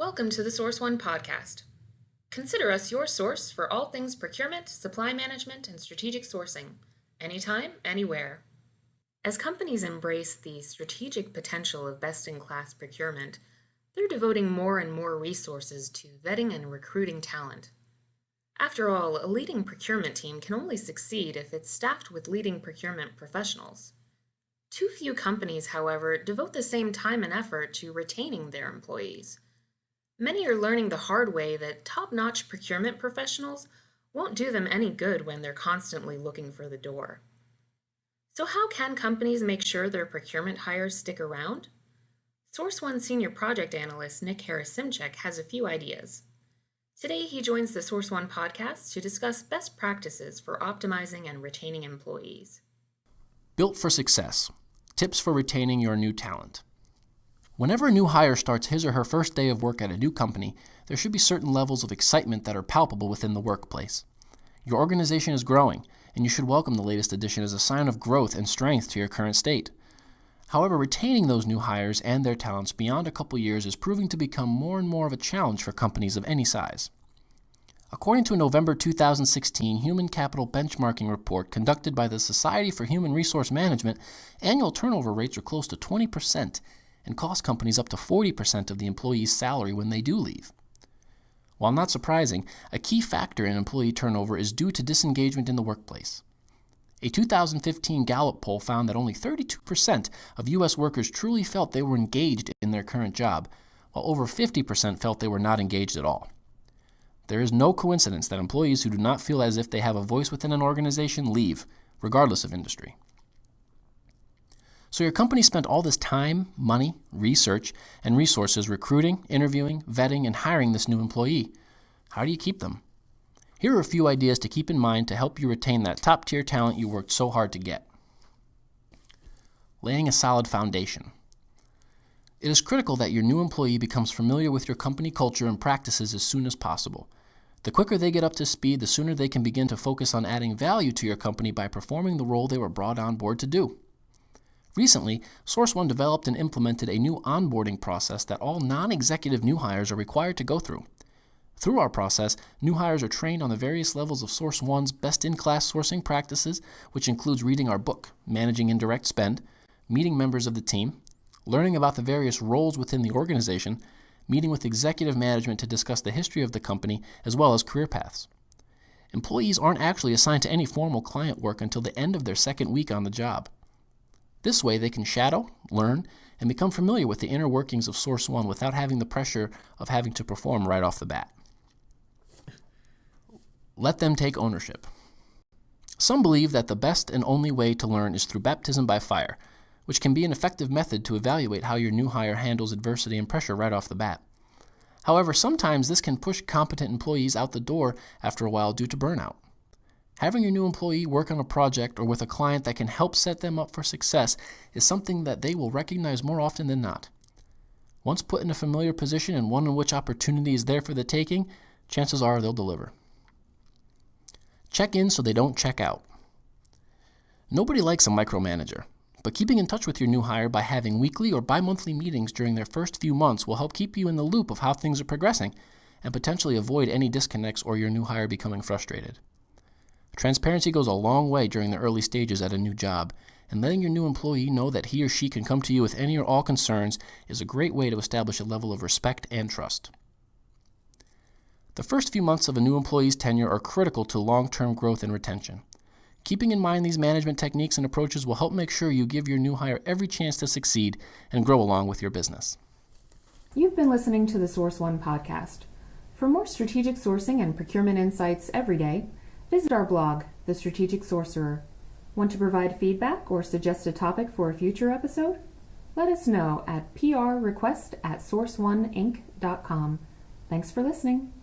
Welcome to the Source One podcast. Consider us your source for all things procurement, supply management, and strategic sourcing, anytime, anywhere. As companies embrace the strategic potential of best-in-class procurement, they're devoting more and more resources to vetting and recruiting talent. After all, a leading procurement team can only succeed if it's staffed with leading procurement professionals. Too few companies, however, devote the same time and effort to retaining their employees. Many are learning the hard way that top-notch procurement professionals won't do them any good when they're constantly looking for the door. So how can companies make sure their procurement hires stick around? Source One Senior Project Analyst Nick Harasymczuk has a few ideas. Today he joins the Source One podcast to discuss best practices for optimizing and retaining employees. Built for success. Tips for retaining your new talent. Whenever a new hire starts his or her first day of work at a new company, there should be certain levels of excitement that are palpable within the workplace. Your organization is growing, and you should welcome the latest addition as a sign of growth and strength to your current state. However, retaining those new hires and their talents beyond a couple years is proving to become more and more of a challenge for companies of any size. According to a November 2016 Human Capital Benchmarking report conducted by the Society for Human Resource Management, annual turnover rates are close to 20%, and cost companies up to 40% of the employee's salary when they do leave. While not surprising, a key factor in employee turnover is due to disengagement in the workplace. A 2015 Gallup poll found that only 32% of U.S. workers truly felt they were engaged in their current job, while over 50% felt they were not engaged at all. There is no coincidence that employees who do not feel as if they have a voice within an organization leave, regardless of industry. So your company spent all this time, money, research, and resources recruiting, interviewing, vetting, and hiring this new employee. How do you keep them? Here are a few ideas to keep in mind to help you retain that top-tier talent you worked so hard to get. Laying a solid foundation. It is critical that your new employee becomes familiar with your company culture and practices as soon as possible. The quicker they get up to speed, the sooner they can begin to focus on adding value to your company by performing the role they were brought on board to do. Recently, Source One developed and implemented a new onboarding process that all non-executive new hires are required to go through. Through our process, new hires are trained on the various levels of Source One's best-in-class sourcing practices, which includes reading our book, Managing Indirect Spend, meeting members of the team, learning about the various roles within the organization, meeting with executive management to discuss the history of the company, as well as career paths. Employees aren't actually assigned to any formal client work until the end of their second week on the job. This way, they can shadow, learn, and become familiar with the inner workings of Source One without having the pressure of having to perform right off the bat. Let them take ownership. Some believe that the best and only way to learn is through baptism by fire, which can be an effective method to evaluate how your new hire handles adversity and pressure right off the bat. However, sometimes this can push competent employees out the door after a while due to burnout. Having your new employee work on a project or with a client that can help set them up for success is something that they will recognize more often than not. Once put in a familiar position and one in which opportunity is there for the taking, chances are they'll deliver. Check in so they don't check out. Nobody likes a micromanager, but keeping in touch with your new hire by having weekly or bi-monthly meetings during their first few months will help keep you in the loop of how things are progressing and potentially avoid any disconnects or your new hire becoming frustrated. Transparency goes a long way during the early stages at a new job, and letting your new employee know that he or she can come to you with any or all concerns is a great way to establish a level of respect and trust. The first few months of a new employee's tenure are critical to long-term growth and retention. Keeping in mind these management techniques and approaches will help make sure you give your new hire every chance to succeed and grow along with your business. You've been listening to the Source One podcast. For more strategic sourcing and procurement insights every day, visit our blog, The Strategic Sorcerer. Want to provide feedback or suggest a topic for a future episode? Let us know at prrequest@sourceoneinc.com. Thanks for listening.